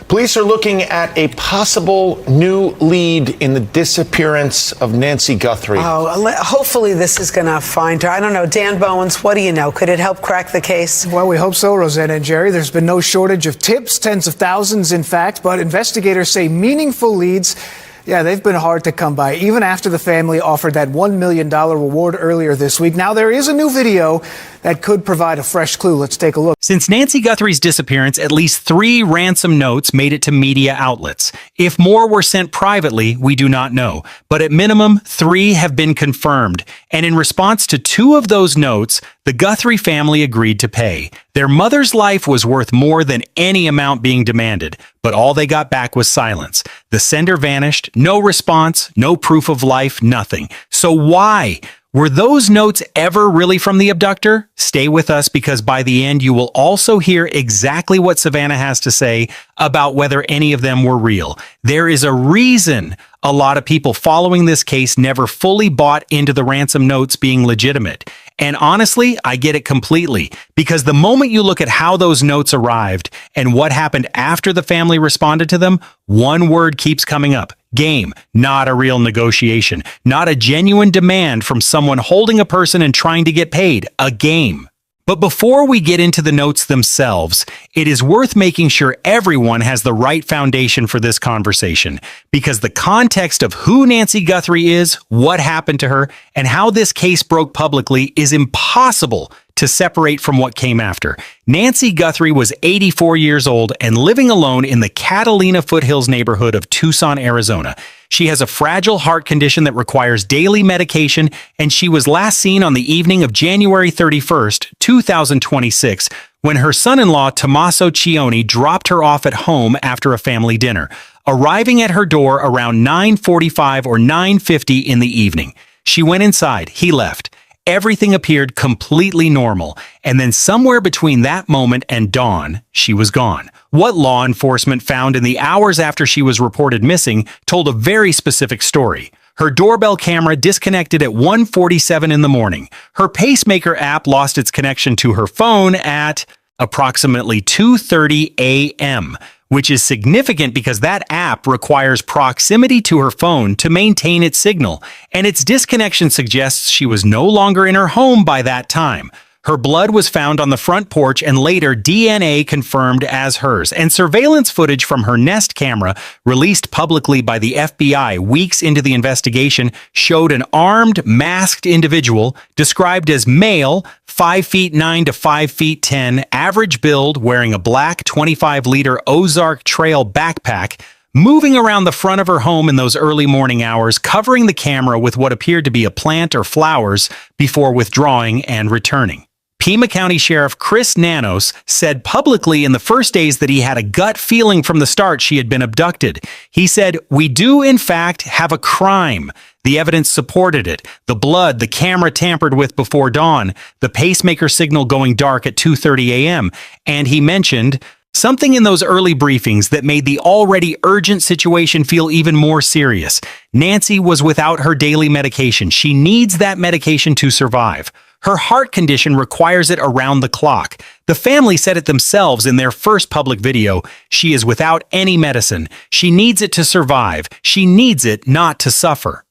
Police are looking at a possible new lead in the disappearance of Nancy Guthrie. Oh, hopefully this is going to find her. I don't know. Dan Bowens, what do you know? Could it help crack the case? Well, we hope so, Rosanna and Jerry. There's been no shortage of tips, tens of thousands, in fact, but investigators say meaningful leads, yeah, they've been hard to come by, even after the family offered that $1 million reward earlier this week. Now, there is a new video that could provide a fresh clue. Let's take a look. Since Nancy Guthrie's disappearance, at least 3 ransom notes made it to media outlets. If more were sent privately, we do not know. But at minimum, 3 have been confirmed. And in response to 2 of those notes, the Guthrie family agreed to pay. Their mother's life was worth more than any amount being demanded, but all they got back was silence. The sender vanished, no response, no proof of life, nothing. So why? Were those notes ever really from the abductor? Stay with us, because by the end you will also hear exactly what Savannah has to say about whether any of them were real. There is a reason a lot of people following this case never fully bought into the ransom notes being legitimate. And honestly, I get it completely, because the moment you look at how those notes arrived and what happened after the family responded to them, one word keeps coming up: game. Not a real negotiation, not a genuine demand from someone holding a person and trying to get paid. A game. But before we get into the notes themselves, it is worth making sure everyone has the right foundation for this conversation, because the context of who Nancy Guthrie is, what happened to her, and how this case broke publicly is impossible to separate from what came after. Nancy Guthrie was 84 years old and living alone in the Catalina Foothills neighborhood of Tucson, Arizona. She has a fragile heart condition that requires daily medication, and she was last seen on the evening of January 31st, 2026, when her son-in-law Tommaso Cioni dropped her off at home after a family dinner, arriving at her door around 9:45 or 9:50 in the evening. She went inside, he left. Everything appeared completely normal, and then somewhere between that moment and dawn, she was gone. What law enforcement found in the hours after she was reported missing told a very specific story. Her doorbell camera disconnected at 1:47 in the morning. Her pacemaker app lost its connection to her phone at approximately 2:30 a.m., which is significant because that app requires proximity to her phone to maintain its signal, and its disconnection suggests she was no longer in her home by that time. Her blood was found on the front porch and later DNA confirmed as hers, and surveillance footage from her Nest camera, released publicly by the FBI weeks into the investigation, showed an armed, masked individual described as male, 5'9" to 5'10", average build, wearing a black 25-liter Ozark Trail backpack, moving around the front of her home in those early morning hours, covering the camera with what appeared to be a plant or flowers before withdrawing and returning. Pima County Sheriff Chris Nanos said publicly in the first days that he had a gut feeling from the start she had been abducted. He said, "We do in fact have a crime. The evidence supported it. The blood, the camera tampered with before dawn, the pacemaker signal going dark at 2:30 a.m. And he mentioned something in those early briefings that made the already urgent situation feel even more serious. Nancy was without her daily medication. She needs that medication to survive. Her heart condition requires it around the clock. The family said it themselves in their first public video. She is without any medicine. She needs it to survive. She needs it not to suffer."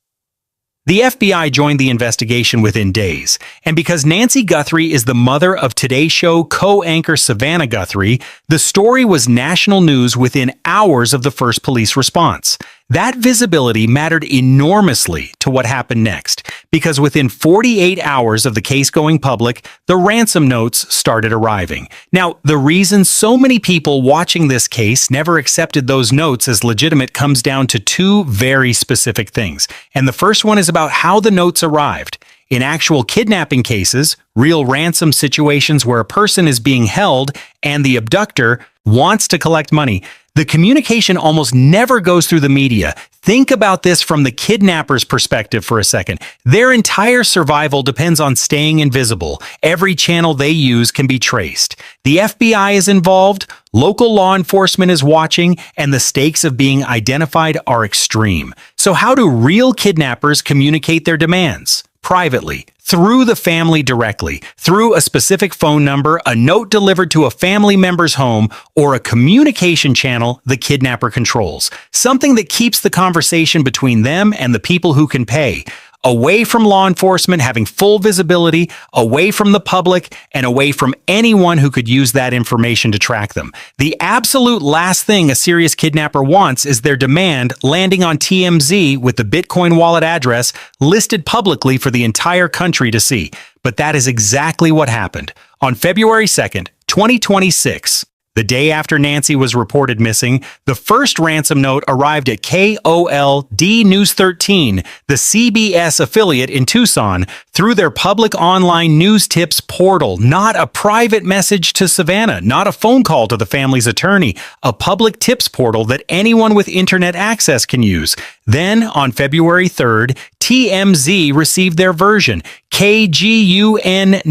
The FBI joined the investigation within days, and because Nancy Guthrie is the mother of Today Show co-anchor Savannah Guthrie, the story was national news within hours of the first police response. That visibility mattered enormously to what happened next, because within 48 hours of the case going public, the ransom notes started arriving. Now, the reason so many people watching this case never accepted those notes as legitimate comes down to 2 very specific things. And the first one is about how the notes arrived. In actual kidnapping cases, real ransom situations where a person is being held and the abductor wants to collect money, the communication almost never goes through the media. Think about this from the kidnapper's perspective for a second. Their entire survival depends on staying invisible. Every channel they use can be traced. The FBI is involved, local law enforcement is watching, and the stakes of being identified are extreme. So how do real kidnappers communicate their demands? privately, through the family directly, through a specific phone number, a note delivered to a family member's home, or a communication channel the kidnapper controls. Something that keeps the conversation between them and the people who can pay, away from law enforcement having full visibility, away from the public, and away from anyone who could use that information to track them. The absolute last thing a serious kidnapper wants is their demand landing on TMZ with the Bitcoin wallet address listed publicly for the entire country to see. But that is exactly what happened. On February 2nd, 2026, the day after Nancy was reported missing, the first ransom note arrived at KOLD News 13, the CBS affiliate in Tucson, through their public online news tips portal. Not a private message to Savannah, not a phone call to the family's attorney, a public tips portal that anyone with internet access can use. Then, on February 3rd, TMZ received their version. KGUN9,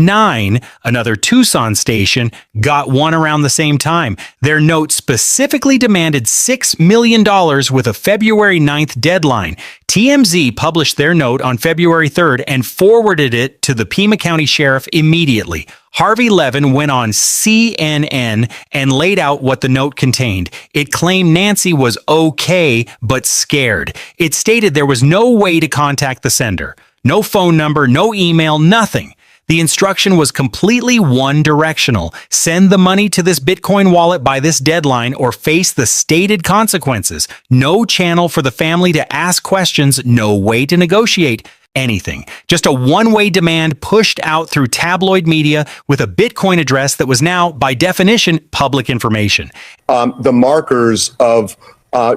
another Tucson station, got one around the same time. Their note specifically demanded $6 million with a February 9th deadline. TMZ published their note on February 3rd and forwarded it to the Pima County Sheriff immediately. Harvey Levin went on CNN and laid out what the note contained. It claimed Nancy was okay, but scared. It stated there was no way to contact the sender. No phone number, no email, nothing. The instruction was completely one-directional. Send the money to this Bitcoin wallet by this deadline or face the stated consequences. No channel for the family to ask questions, no way to negotiate anything. Just a one-way demand pushed out through tabloid media with a Bitcoin address that was now, by definition, public information. The markers of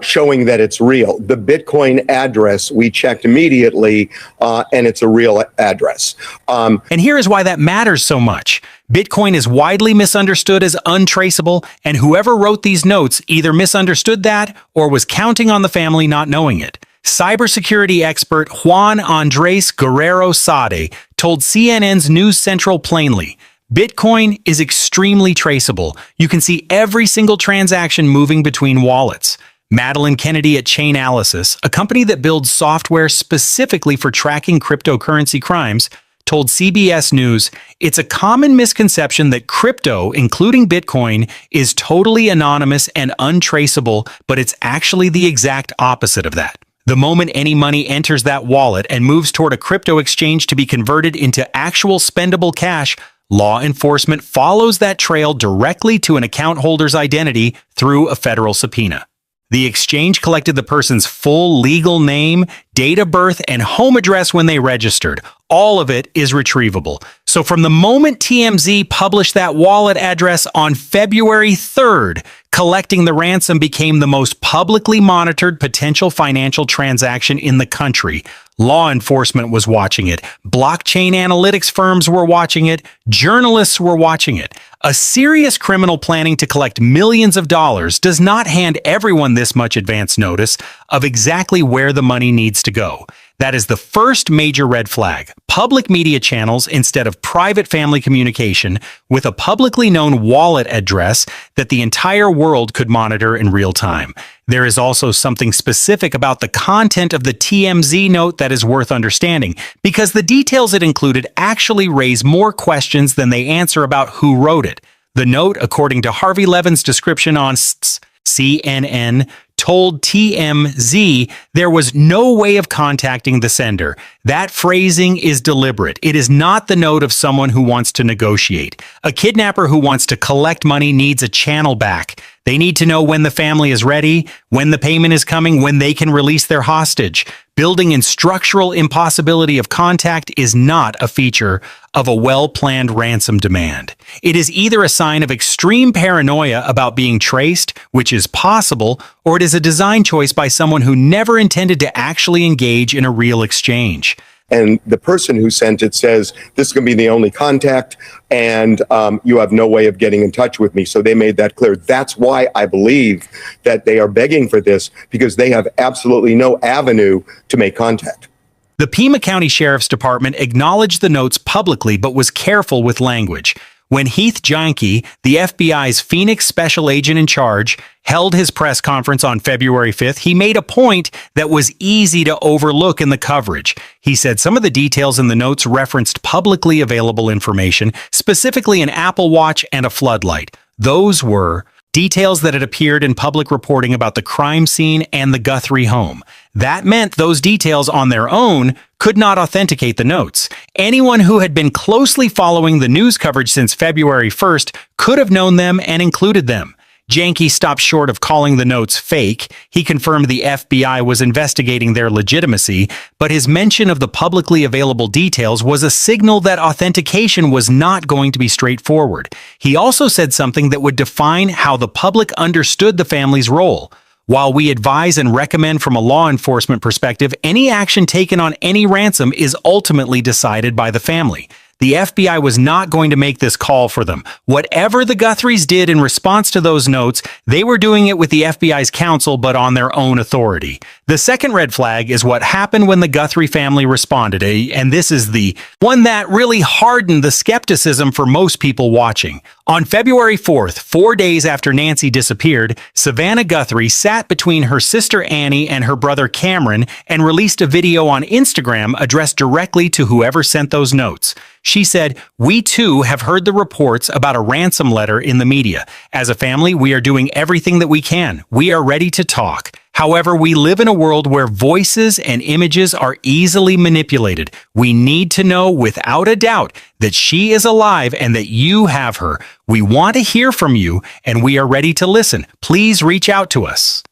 showing that it's real. The Bitcoin address, we checked immediately, and it's a real address. And here is why that matters so much. Bitcoin is widely misunderstood as untraceable, and whoever wrote these notes either misunderstood that or was counting on the family not knowing it. Cybersecurity expert Juan Andres Guerrero Sade told CNN's News Central plainly, Bitcoin is extremely traceable. You can see every single transaction moving between wallets. Madeline Kennedy at Chainalysis, a company that builds software specifically for tracking cryptocurrency crimes, told CBS News, it's a common misconception that crypto, including Bitcoin, is totally anonymous and untraceable, but it's actually the exact opposite of that. The moment any money enters that wallet and moves toward a crypto exchange to be converted into actual spendable cash, law enforcement follows that trail directly to an account holder's identity through a federal subpoena. The exchange collected the person's full legal name, date of birth, and home address when they registered. All of it is retrievable. So from the moment TMZ published that wallet address on February 3rd, collecting the ransom became the most publicly monitored potential financial transaction in the country. Law enforcement was watching it. Blockchain analytics firms were watching it. Journalists were watching it. A serious criminal planning to collect millions of dollars does not hand everyone this much advance notice of exactly where the money needs to go. That is the first major red flag. Public media channels instead of private family communication with a publicly known wallet address that the entire world could monitor in real time. There is also something specific about the content of the TMZ note that is worth understanding, because the details it included actually raise more questions than they answer about who wrote it. The note, according to Harvey Levin's description on CNN, told TMZ there was no way of contacting the sender. That phrasing is deliberate. It is not the note of someone who wants to negotiate. A kidnapper who wants to collect money needs a channel back. They need to know when the family is ready, when the payment is coming, when they can release their hostage. Building in structural impossibility of contact is not a feature of a well-planned ransom demand. It is either a sign of extreme paranoia about being traced, which is possible, or it is a design choice by someone who never intended to actually engage in a real exchange. And the person who sent it says, this is going to be the only contact, and you have no way of getting in touch with me. So they made that clear. That's why I believe that they are begging for this, because they have absolutely no avenue to make contact. The Pima County Sheriff's Department acknowledged the notes publicly but was careful with language. When Heath Janke, the FBI's Phoenix special agent in charge, held his press conference on February 5th, he made a point that was easy to overlook in the coverage. He said some of the details in the notes referenced publicly available information, specifically an Apple Watch and a floodlight. Those were details that had appeared in public reporting about the crime scene and the Guthrie home. That meant those details on their own could not authenticate the notes. Anyone who had been closely following the news coverage since February 1st could have known them and included them. Janke stopped short of calling the notes fake. He confirmed the FBI was investigating their legitimacy, but his mention of the publicly available details was a signal that authentication was not going to be straightforward. He also said something that would define how the public understood the family's role. While we advise and recommend from a law enforcement perspective, any action taken on any ransom is ultimately decided by the family. The FBI was not going to make this call for them. Whatever the Guthries did in response to those notes, they were doing it with the FBI's counsel, but on their own authority. The second red flag is what happened when the Guthrie family responded, and this is the one that really hardened the skepticism for most people watching. On February 4th, 4 days after Nancy disappeared, Savannah Guthrie sat between her sister Annie and her brother Cameron and released a video on Instagram addressed directly to whoever sent those notes. She said, "We too have heard the reports about a ransom letter in the media. As a family, we are doing everything that we can. We are ready to talk. However, we live in a world where voices and images are easily manipulated. We need to know without a doubt that she is alive and that you have her. We want to hear from you and we are ready to listen. Please reach out to us."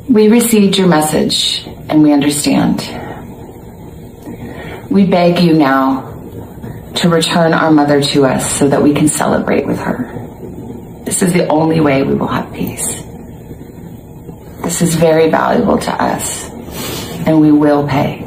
We received your message and we understand. We beg you now to return our mother to us so that we can celebrate with her. This is the only way we will have peace. This is very valuable to us, and we will pay.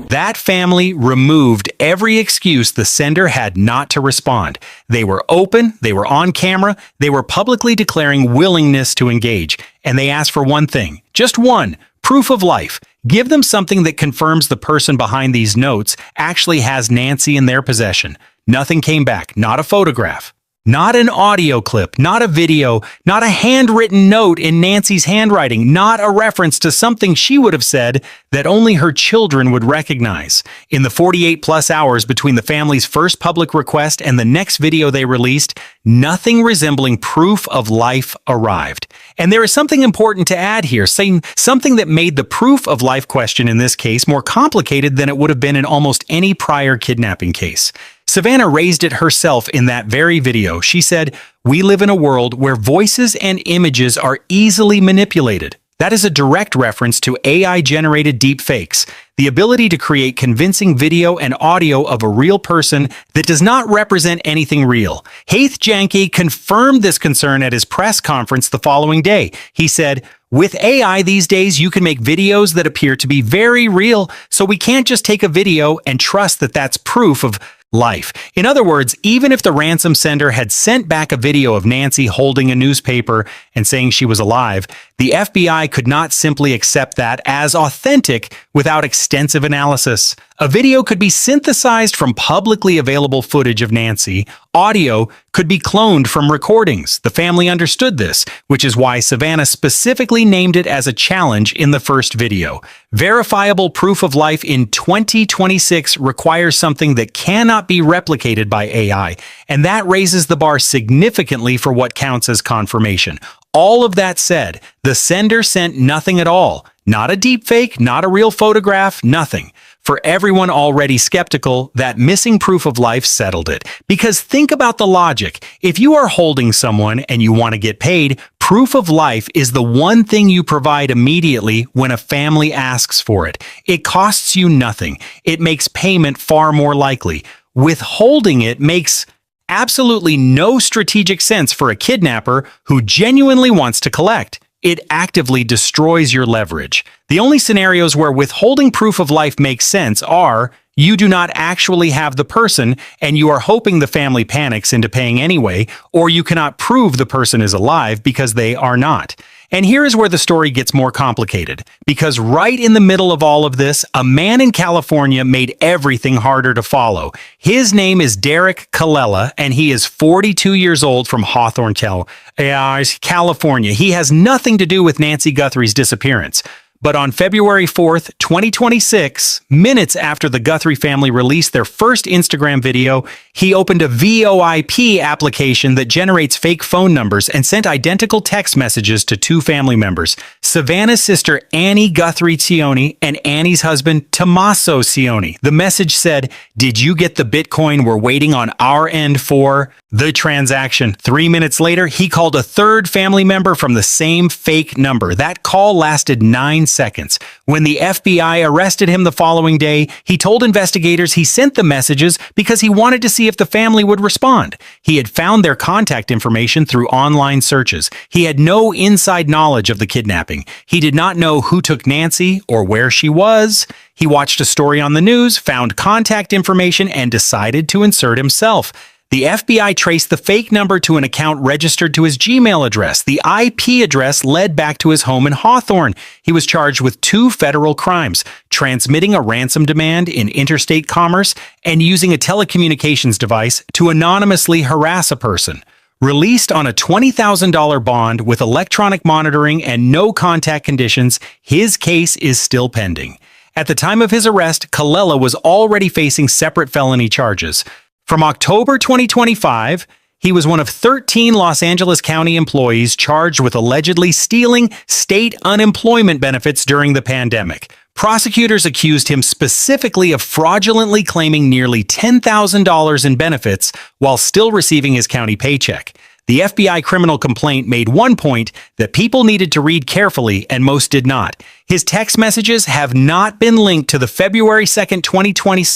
That family removed every excuse the sender had not to respond. They were open, they were on camera, they were publicly declaring willingness to engage, and they asked for one thing, just one, proof of life. Give them something that confirms the person behind these notes actually has Nancy in their possession. Nothing came back, not a photograph. Not an audio clip, not a video, not a handwritten note in Nancy's handwriting, not a reference to something she would have said that only her children would recognize. In the 48-plus hours between the family's first public request and the next video they released, nothing resembling proof of life arrived. And there is something important to add here, saying something that made the proof of life question in this case more complicated than it would have been in almost any prior kidnapping case. Savannah raised it herself in that very video. She said, "We live in a world where voices and images are easily manipulated." That is a direct reference to AI-generated deepfakes, the ability to create convincing video and audio of a real person that does not represent anything real. Heath Janke confirmed this concern at his press conference the following day. He said, "With AI these days, you can make videos that appear to be very real, so we can't just take a video and trust that that's proof of life." In other words, even if the ransom sender had sent back a video of Nancy holding a newspaper and saying she was alive, the FBI could not simply accept that as authentic without extensive analysis. A video could be synthesized from publicly available footage of Nancy. Audio could be cloned from recordings. The family understood this, which is why Savannah specifically named it as a challenge in the first video. Verifiable proof of life in 2026 requires something that cannot be replicated by AI, and that raises the bar significantly for what counts as confirmation. All of that said, the sender sent nothing at all. Not a deepfake, not a real photograph, nothing. For everyone already skeptical, that missing proof of life settled it. Because think about the logic. If you are holding someone and you want to get paid, proof of life is the one thing you provide immediately when a family asks for it. It costs you nothing. It makes payment far more likely. Withholding it makes absolutely no strategic sense for a kidnapper who genuinely wants to collect. It actively destroys your leverage. The only scenarios where withholding proof of life makes sense are You do not actually have the person, and you are hoping the family panics into paying anyway, or you cannot prove the person is alive because they are not. And here is where the story gets more complicated, because right in the middle of all of this, a man in California made everything harder to follow. His name is Derek Colella, and he is 42 years old from Hawthorne, California. He has nothing to do with Nancy Guthrie's disappearance. But on February 4th, 2026, minutes after the Guthrie family released their first Instagram video, he opened a VoIP application that generates fake phone numbers and sent identical text messages to two family members, Savannah's sister Annie Guthrie Cioni and Annie's husband Tommaso Cioni. The message said, "Did you get the Bitcoin we're waiting on our end for?" The transaction. 3 minutes later, he called a third family member from the same fake number. That call lasted 9 seconds. When the FBI arrested him the following day, he told investigators he sent the messages because he wanted to see if the family would respond. He had found their contact information through online searches. He had no inside knowledge of the kidnapping. He did not know who took Nancy or where she was. He watched a story on the news, found contact information, and decided to insert himself. The FBI traced the fake number to an account registered to his Gmail address. The IP address led back to his home in Hawthorne. He was charged with 2 federal crimes: transmitting a ransom demand in interstate commerce and using a telecommunications device to anonymously harass a person. Released on a $20,000 bond with electronic monitoring and no contact conditions, his case is still pending. At the time of his arrest, Colella was already facing separate felony charges. From October 2025, he was one of 13 Los Angeles County employees charged with allegedly stealing state unemployment benefits during the pandemic. Prosecutors accused him specifically of fraudulently claiming nearly $10,000 in benefits while still receiving his county paycheck. The FBI criminal complaint made one point that people needed to read carefully, and most did not. His text messages have not been linked to the February 2nd, 2020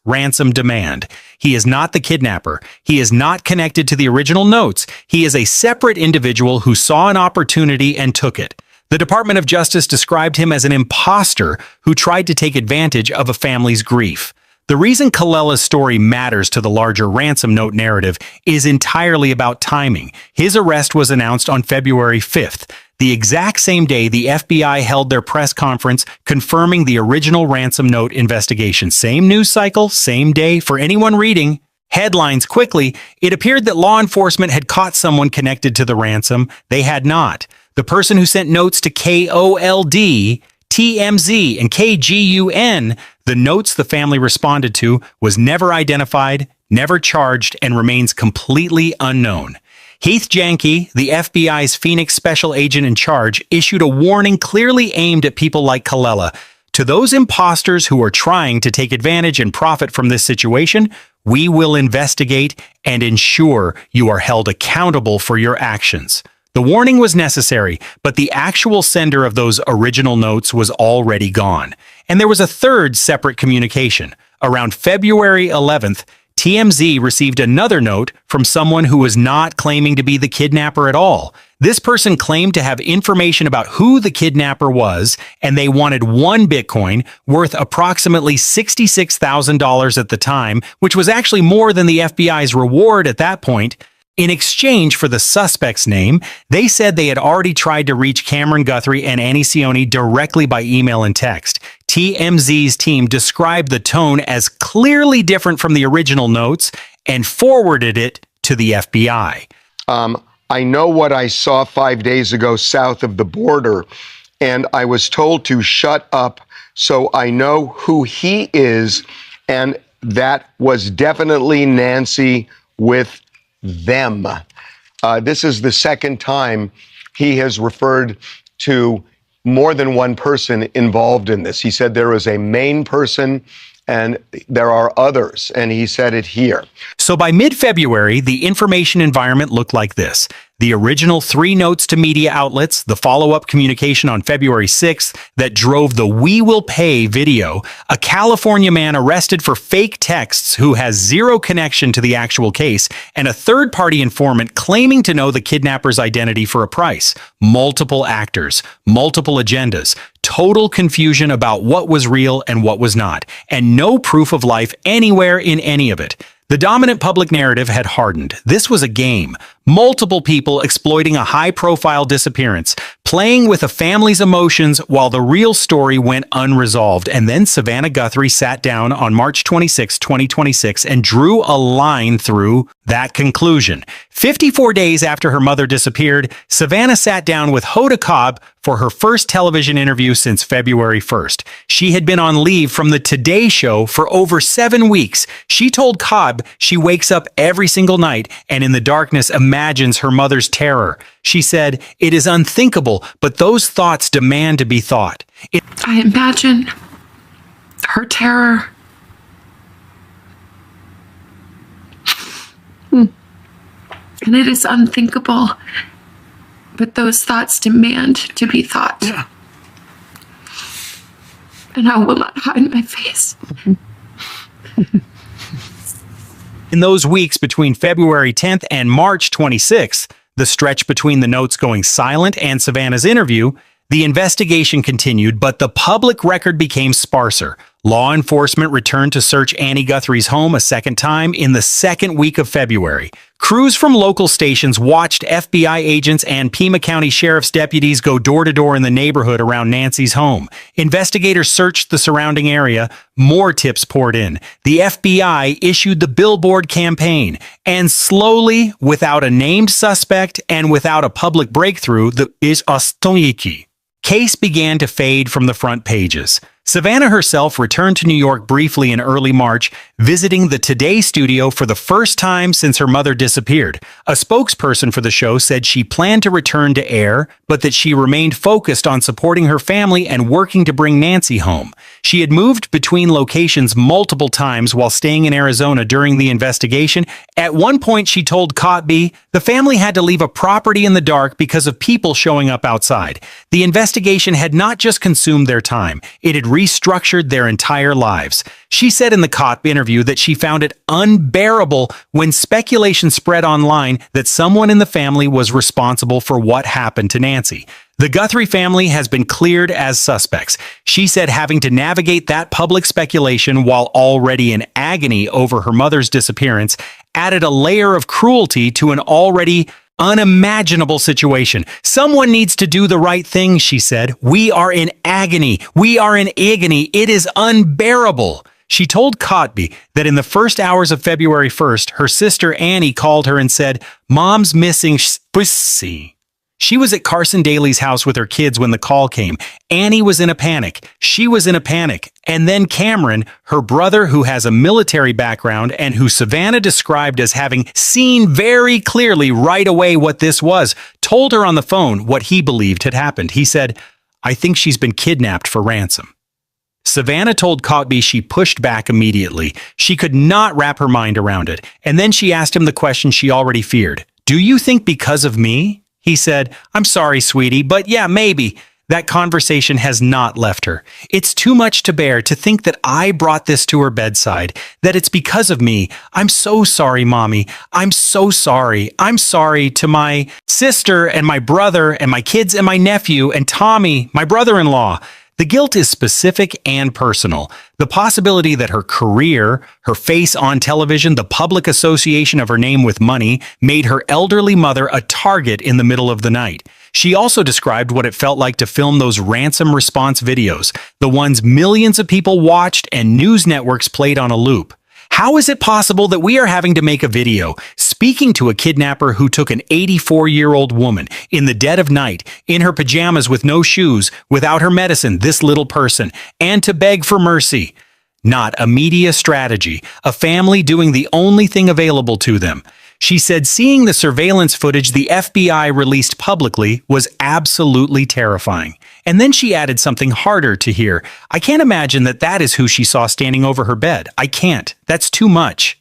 ransom demand. He is not the kidnapper. He is not connected to the original notes. He is a separate individual who saw an opportunity and took it. The Department of Justice described him as an imposter who tried to take advantage of a family's grief. The reason Colella's story matters to the larger ransom note narrative is entirely about timing. His arrest was announced on February 5th. The exact same day the FBI held their press conference confirming the original ransom note investigation. Same news cycle, same day. For anyone reading headlines quickly, it appeared that law enforcement had caught someone connected to the ransom. They had not. The person who sent notes to KOLD, TMZ, and KGUN, the notes the family responded to, was never identified, never charged, and remains completely unknown. Heath Janke, the FBI's Phoenix special agent in charge, issued a warning clearly aimed at people like Colella. To those imposters who are trying to take advantage and profit from this situation, we will investigate and ensure you are held accountable for your actions. The warning was necessary, but the actual sender of those original notes was already gone. And there was a third separate communication. Around February 11th, TMZ received another note from someone who was not claiming to be the kidnapper at all. This person claimed to have information about who the kidnapper was, and they wanted 1 Bitcoin worth approximately $66,000 at the time, which was actually more than the FBI's reward at that point. In exchange for the suspect's name, they said they had already tried to reach Cameron Guthrie and Annie Cioni directly by email and text. TMZ's team described the tone as clearly different from the original notes and forwarded it to the FBI. I know what I saw 5 days ago south of the border, and I was told to shut up, so I know who he is, and that was definitely Nancy with them. This is the second time he has referred to more than one person involved in this. He said there is a main person and there are others, and he said it here. So by mid-February, the information environment looked like this. The original 3 notes to media outlets, the follow-up communication on February 6th that drove the "We Will Pay" video, a California man arrested for fake texts who has zero connection to the actual case, and a third-party informant claiming to know the kidnapper's identity for a price. Multiple actors, multiple agendas, total confusion about what was real and what was not, and no proof of life anywhere in any of it. The dominant public narrative had hardened. This was a game. Multiple people exploiting a high-profile disappearance, playing with a family's emotions while the real story went unresolved. And then Savannah Guthrie sat down on March 26, 2026, and drew a line through that conclusion. 54 days after her mother disappeared, Savannah sat down with Hoda Kotb for her first television interview since February 1st. She had been on leave from the Today Show for over 7 weeks. She told Kotb she wakes up every single night and in the darkness imagines her mother's terror. She said, "It is unthinkable, but those thoughts demand to be thought." I imagine her terror. And it is unthinkable, but those thoughts demand to be thought. Yeah. And I will not hide my face. In those weeks between February 10th and March 26th, the stretch between the notes going silent and Savannah's interview, the investigation continued, but the public record became sparser. Law enforcement returned to search Annie Guthrie's home a second time in the second week of February. Crews from local stations watched FBI agents and Pima County Sheriff's deputies go door to door in the neighborhood around Nancy's home. Investigators searched the surrounding area. More tips poured in. The FBI issued the billboard campaign. And slowly, without a named suspect and without a public breakthrough, the case began to fade from the front pages. Savannah herself returned to New York briefly in early March, visiting the Today studio for the first time since her mother disappeared. A spokesperson for the show said she planned to return to air, but that she remained focused on supporting her family and working to bring Nancy home. She had moved between locations multiple times while staying in Arizona during the investigation. At one point, she told Kotb the family had to leave a property in the dark because of people showing up outside. The investigation had not just consumed their time, it had restructured their entire lives. She said in the Kotb interview that she found it unbearable when speculation spread online that someone in the family was responsible for what happened to Nancy. The Guthrie family has been cleared as suspects. She said having to navigate that public speculation while already in agony over her mother's disappearance added a layer of cruelty to an already unimaginable situation. Someone needs to do the right thing, she said. We are in agony. We are in agony. It is unbearable. She told Kotb that in the first hours of February 1st, her sister Annie called her and said, "Mom's missing pussy." She was at Carson Daly's house with her kids when the call came. Annie was in a panic. She was in a panic. And then Cameron, her brother who has a military background and who Savannah described as having seen very clearly right away what this was, told her on the phone what he believed had happened. He said, "I think she's been kidnapped for ransom." Savannah told Kotb she pushed back immediately. She could not wrap her mind around it. And then she asked him the question she already feared. "Do you think because of me?" He said, "I'm sorry, sweetie, but yeah, maybe." That conversation has not left her. It's too much to bear to think that I brought this to her bedside, that it's because of me. I'm so sorry, Mommy. I'm so sorry. I'm sorry to my sister and my brother and my kids and my nephew and Tommy, my brother-in-law. The guilt is specific and personal. The possibility that her career, her face on television, the public association of her name with money, made her elderly mother a target in the middle of the night. She also described what it felt like to film those ransom response videos, the ones millions of people watched and news networks played on a loop. How is it possible that we are having to make a video speaking to a kidnapper who took an 84-year-old woman in the dead of night, in her pajamas with no shoes, without her medicine, this little person, and to beg for mercy? Not a media strategy, a family doing the only thing available to them. She said seeing the surveillance footage the FBI released publicly was absolutely terrifying. And then she added something harder to hear. "I can't imagine that that is who she saw standing over her bed. I can't. That's too much."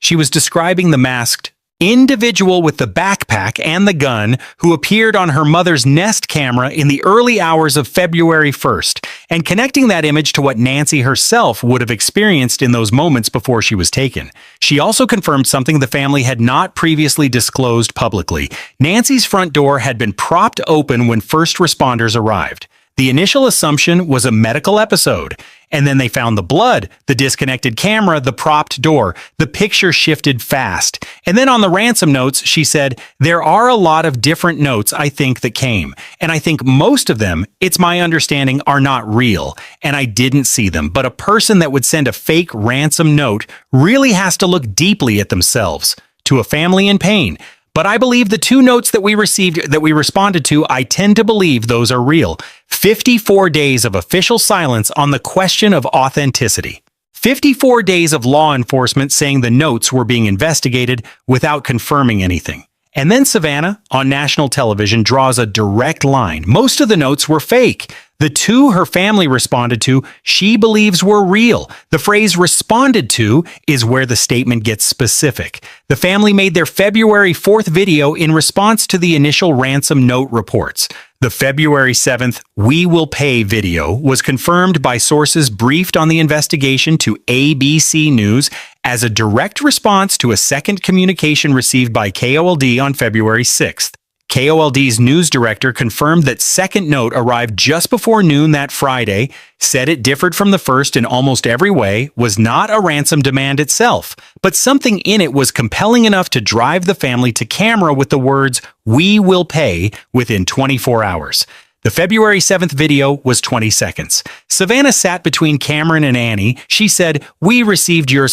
She was describing the masked individual with the backpack and the gun who appeared on her mother's Nest camera in the early hours of February 1st, and connecting that image to what Nancy herself would have experienced in those moments before she was taken. She also confirmed something the family had not previously disclosed publicly. Nancy's front door had been propped open when first responders arrived. The initial assumption was a medical episode, and then they found the blood, the disconnected camera, the propped door. The picture shifted fast. And then on the ransom notes, she said, "There are a lot of different notes I think that came, and I think most of them, it's my understanding, are not real, and I didn't see them. But a person that would send a fake ransom note really has to look deeply at themselves." To a family in pain. But I believe the two notes that we received, that we responded to, I tend to believe those are real. 54 days of official silence on the question of authenticity. 54 days of law enforcement saying the notes were being investigated without confirming anything. And then Savannah, on national television, draws a direct line. Most of the notes were fake. The two her family responded to, she believes were real. The phrase responded to is where the statement gets specific. The family made their February 4th video in response to the initial ransom note reports. The February 7th "We Will Pay" video was confirmed by sources briefed on the investigation to ABC News as a direct response to a second communication received by KOLD on February 6th. KOLD's news director confirmed that second note arrived just before noon that Friday, said it differed from the first in almost every way, was not a ransom demand itself, but something in it was compelling enough to drive the family to camera with the words, "We will pay," within 24 hours. The February 7th video was 20 seconds. Savannah sat between Cameron and Annie. She said, "We received your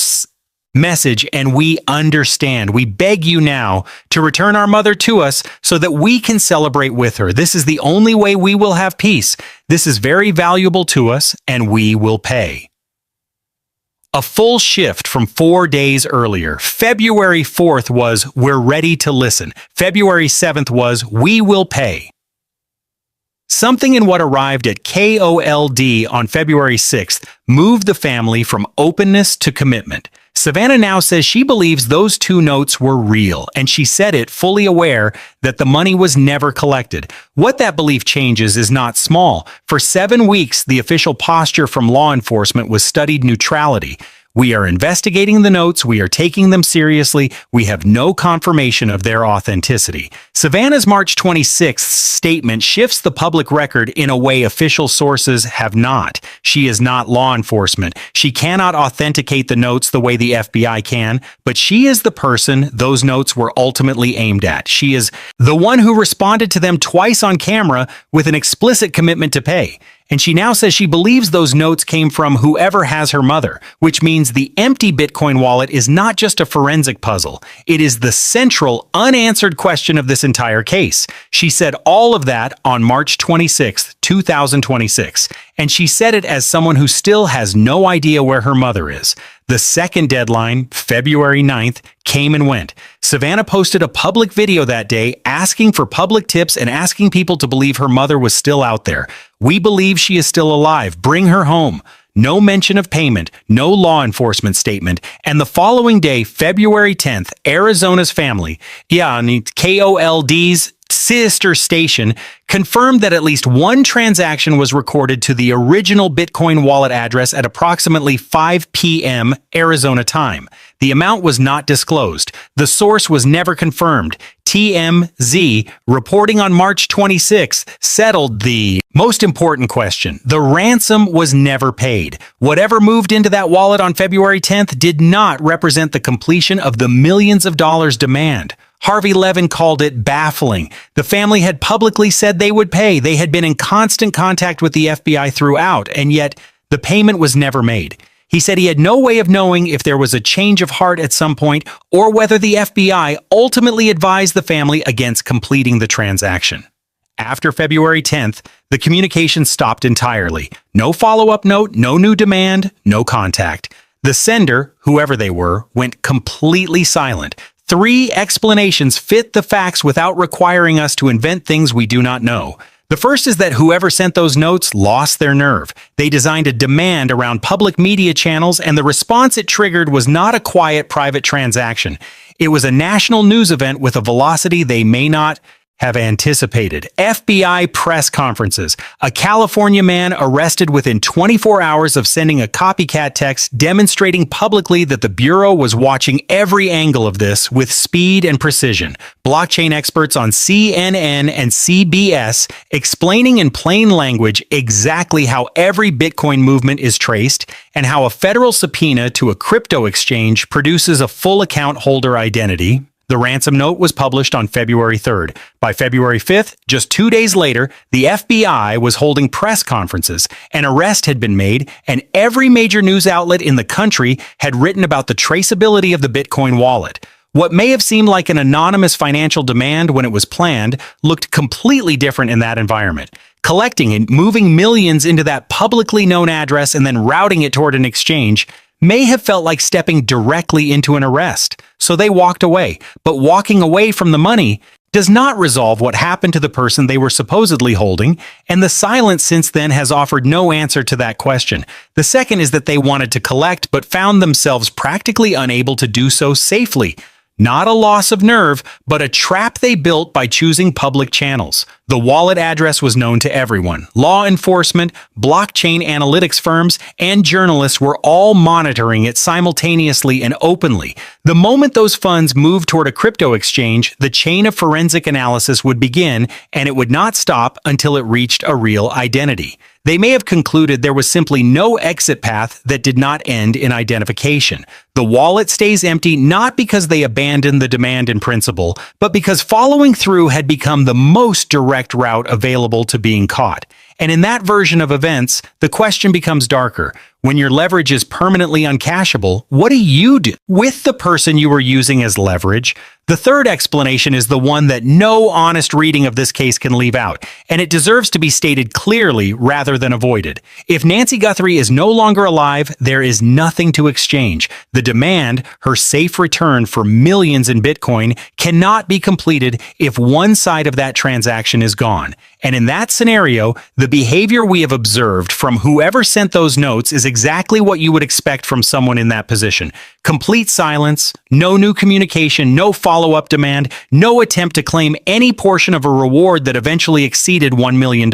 message and we understand. We beg you now to return our mother to us so that we can celebrate with her. This is the only way we will have peace. This is very valuable to us and we will pay." A full shift from 4 days earlier. February 4th was, "We're ready to listen." February 7th was, "We will pay." Something in what arrived at KOLD on February 6th moved the family from openness to commitment. Savannah now says she believes those two notes were real, and she said it fully aware that the money was never collected. What that belief changes is not small. For 7 weeks, the official posture from law enforcement was studied neutrality. We are investigating the notes. We are taking them seriously. We have no confirmation of their authenticity. Savannah's March 26th statement shifts the public record in a way official sources have not. She is not law enforcement. She cannot authenticate the notes the way the FBI can, but she is the person those notes were ultimately aimed at. She is the one who responded to them twice on camera with an explicit commitment to pay. And she now says she believes those notes came from whoever has her mother, which means the empty Bitcoin wallet is not just a forensic puzzle. It is the central, unanswered question of this entire case. She said all of that on March 26th, 2026. And she said it as someone who still has no idea where her mother is. The second deadline, February 9th, came and went. Savannah posted a public video that day asking for public tips and asking people to believe her mother was still out there. "We believe she is still alive. Bring her home." No mention of payment, no law enforcement statement. And the following day, February 10th, Arizona's family, KOLD's sister station, confirmed that at least one transaction was recorded to the original Bitcoin wallet address at approximately 5 p.m. Arizona time. The amount was not disclosed. The source was never confirmed. TMZ, reporting on March 26th, settled the most important question. The ransom was never paid. Whatever moved into that wallet on February 10th did not represent the completion of the millions of dollars demand. Harvey Levin called it baffling. The family had publicly said they would pay. They had been in constant contact with the FBI throughout, and yet the payment was never made. He said he had no way of knowing if there was a change of heart at some point or whether the FBI ultimately advised the family against completing the transaction. After February 10th, the communication stopped entirely. No follow-up note, no new demand, no contact. The sender, whoever they were, went completely silent. 3 explanations fit the facts without requiring us to invent things we do not know. The first is that whoever sent those notes lost their nerve. They designed a demand around public media channels, and the response it triggered was not a quiet private transaction. It was a national news event with a velocity they may not have anticipated. FBI press conferences. A California man arrested within 24 hours of sending a copycat text demonstrating publicly that the Bureau was watching every angle of this with speed and precision. Blockchain experts on CNN and CBS explaining in plain language exactly how every Bitcoin movement is traced and how a federal subpoena to a crypto exchange produces a full account holder identity. The ransom note was published on February 3rd. By February 5th, just 2 days later, the FBI was holding press conferences. An arrest had been made, and every major news outlet in the country had written about the traceability of the Bitcoin wallet. What may have seemed like an anonymous financial demand when it was planned looked completely different in that environment. Collecting and moving millions into that publicly known address and then routing it toward an exchange may have felt like stepping directly into an arrest. So they walked away. But walking away from the money does not resolve what happened to the person they were supposedly holding, and the silence since then has offered no answer to that question. The second is that they wanted to collect but found themselves practically unable to do so safely. Not a loss of nerve, but a trap they built by choosing public channels. The wallet address was known to everyone. Law enforcement, blockchain analytics firms, and journalists were all monitoring it simultaneously and openly. The moment those funds moved toward a crypto exchange, the chain of forensic analysis would begin, and it would not stop until it reached a real identity. They may have concluded there was simply no exit path that did not end in identification. The wallet stays empty not because they abandoned the demand in principle, but because following through had become the most direct route available to being caught. And in that version of events, the question becomes darker. When your leverage is permanently uncashable, what do you do with the person you were using as leverage? The third explanation is the one that no honest reading of this case can leave out, and it deserves to be stated clearly rather than avoided. If Nancy Guthrie is no longer alive, there is nothing to exchange. The demand, her safe return for millions in Bitcoin, cannot be completed if one side of that transaction is gone. And in that scenario, the behavior we have observed from whoever sent those notes is exactly what you would expect from someone in that position. Complete silence, no new communication, no follow-up demand, no attempt to claim any portion of a reward that eventually exceeded $1 million.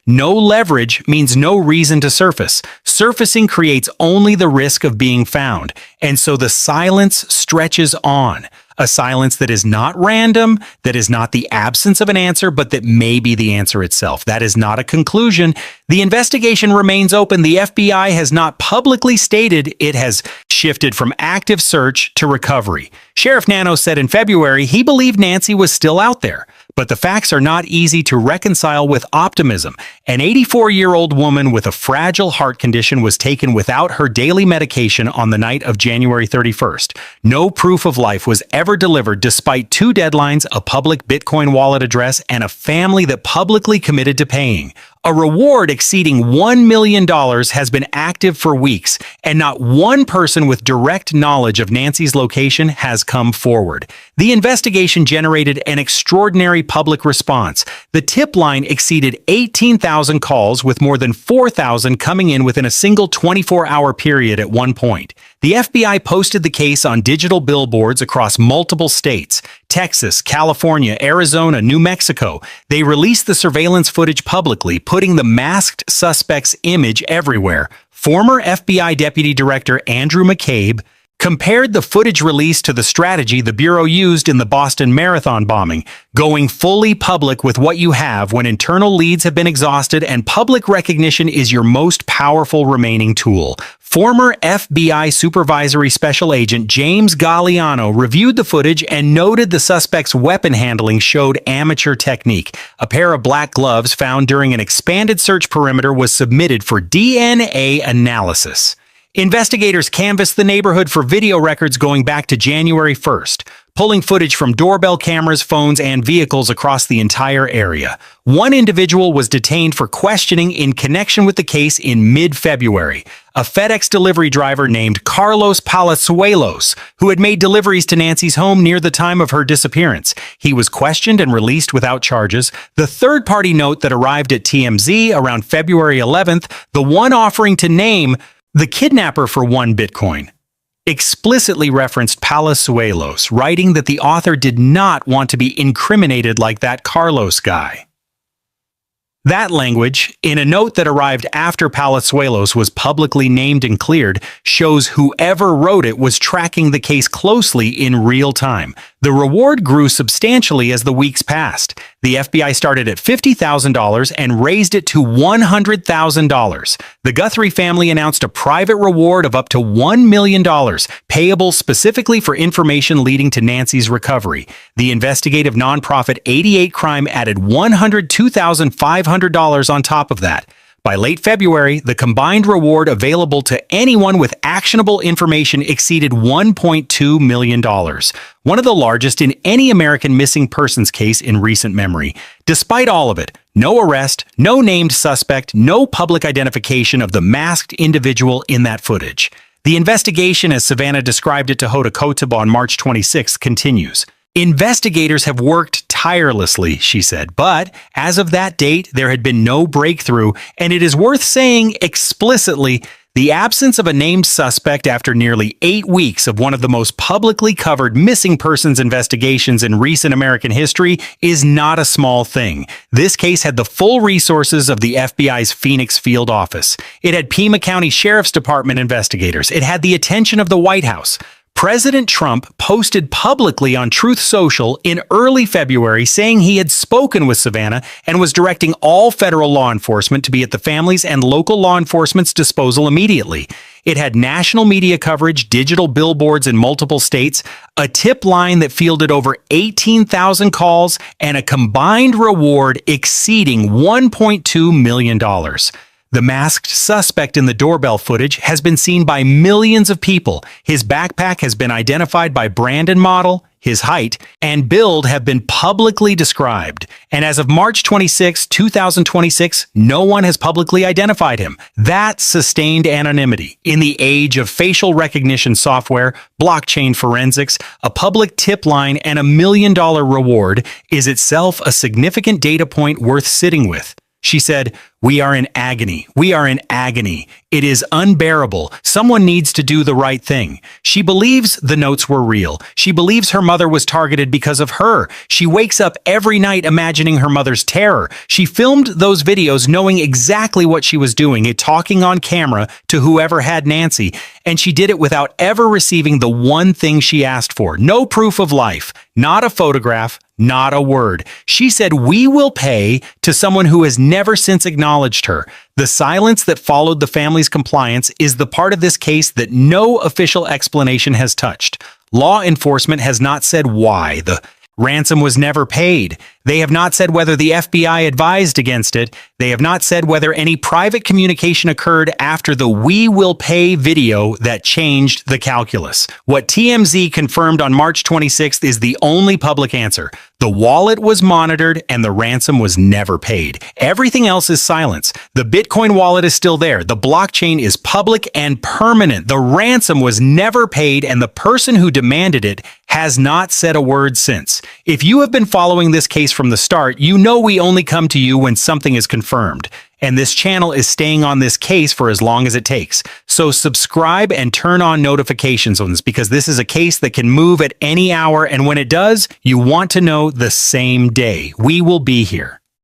No leverage means no reason to surface. Surfacing creates only the risk of being found. And so the silence stretches on. A silence that is not random, that is not the absence of an answer, but that may be the answer itself. That is not a conclusion. The investigation remains open. The FBI has not publicly stated it has shifted from active search to recovery. Sheriff Nano said in February he believed Nancy was still out there. But the facts are not easy to reconcile with optimism. An 84-year-old woman with a fragile heart condition was taken without her daily medication on the night of January 31st. No proof of life was ever delivered despite 2 deadlines, a public Bitcoin wallet address, and a family that publicly committed to paying. A reward exceeding $1 million has been active for weeks, and not one person with direct knowledge of Nancy's location has come forward. The investigation generated an extraordinary public response. The tip line exceeded 18,000 calls, with more than 4,000 coming in within a single 24-hour period at one point. The FBI posted the case on digital billboards across multiple states: Texas, California, Arizona, New Mexico. They released the surveillance footage publicly, putting the masked suspect's image everywhere. Former FBI Deputy Director Andrew McCabe compared the footage released to the strategy the Bureau used in the Boston Marathon bombing, going fully public with what you have when internal leads have been exhausted and public recognition is your most powerful remaining tool. Former FBI Supervisory Special Agent James Galliano reviewed the footage and noted the suspect's weapon handling showed amateur technique. A pair of black gloves found during an expanded search perimeter was submitted for DNA analysis. Investigators canvassed the neighborhood for video records going back to January 1st. pulling footage from doorbell cameras, phones, and vehicles across the entire area. One individual was detained for questioning in connection with the case in mid-February. A FedEx delivery driver named Carlos Palazuelos, who had made deliveries to Nancy's home near the time of her disappearance. He was questioned and released without charges. The third-party note that arrived at TMZ around February 11th, the one offering to name the kidnapper for one Bitcoin, explicitly referenced Palazuelos, writing that the author did not want to be incriminated like that Carlos guy. That language, in a note that arrived after Palazuelos was publicly named and cleared, shows whoever wrote it was tracking the case closely in real time. The reward grew substantially as the weeks passed. The FBI started at $50,000 and raised it to $100,000. The Guthrie family announced a private reward of up to $1 million, payable specifically for information leading to Nancy's recovery. The investigative nonprofit 88 Crime added $102,500 on top of that. By late February, the combined reward available to anyone with actionable information exceeded $1.2 million, one of the largest in any American missing persons case in recent memory. Despite all of it, no arrest, no named suspect, no public identification of the masked individual in that footage. The investigation, as Savannah described it to Hoda Kotb on March 26, continues. Investigators have worked tirelessly, she said, but as of that date, there had been no breakthrough, and it is worth saying explicitly, the absence of a named suspect after nearly 8 weeks of one of the most publicly covered missing persons investigations in recent American history is not a small thing. This case had the full resources of the FBI's Phoenix field office. It had Pima County Sheriff's Department investigators. It had the attention of the White House. President Trump posted publicly on Truth Social in early February saying he had spoken with Savannah and was directing all federal law enforcement to be at the family's and local law enforcement's disposal immediately. It had national media coverage, digital billboards in multiple states, a tip line that fielded over 18,000 calls, and a combined reward exceeding $1.2 million. The masked suspect in the doorbell footage has been seen by millions of people. His backpack has been identified by brand and model, his height and build have been publicly described. And as of March 26, 2026, no one has publicly identified him. That's sustained anonymity. In the age of facial recognition software, blockchain forensics, a public tip line, and $1 million reward is itself a significant data point worth sitting with. She said, "We are in agony. We are in agony. It is unbearable. Someone needs to do the right thing." She believes the notes were real. She believes her mother was targeted because of her. She wakes up every night imagining her mother's terror. She filmed those videos knowing exactly what she was doing, talking on camera to whoever had Nancy, and she did it without ever receiving the one thing she asked for. No proof of life, not a photograph, not a word. She said, "We will pay" to someone who has never since acknowledged her. The silence that followed the family's compliance is the part of this case that no official explanation has touched. Law enforcement has not said why the ransom was never paid. They have not said whether the FBI advised against it. They have not said whether any private communication occurred after the "we will pay" video that changed the calculus. What TMZ confirmed on March 26th is the only public answer. The wallet was monitored and the ransom was never paid. Everything else is silence. The Bitcoin wallet is still there. The blockchain is public and permanent. The ransom was never paid and the person who demanded it has not said a word since. If you have been following this case from the start, you know we only come to you when something is confirmed. And this channel is staying on this case for as long as it takes. So subscribe and turn on notifications on this, because this is a case that can move at any hour, and when it does, you want to know the same day. We will be here.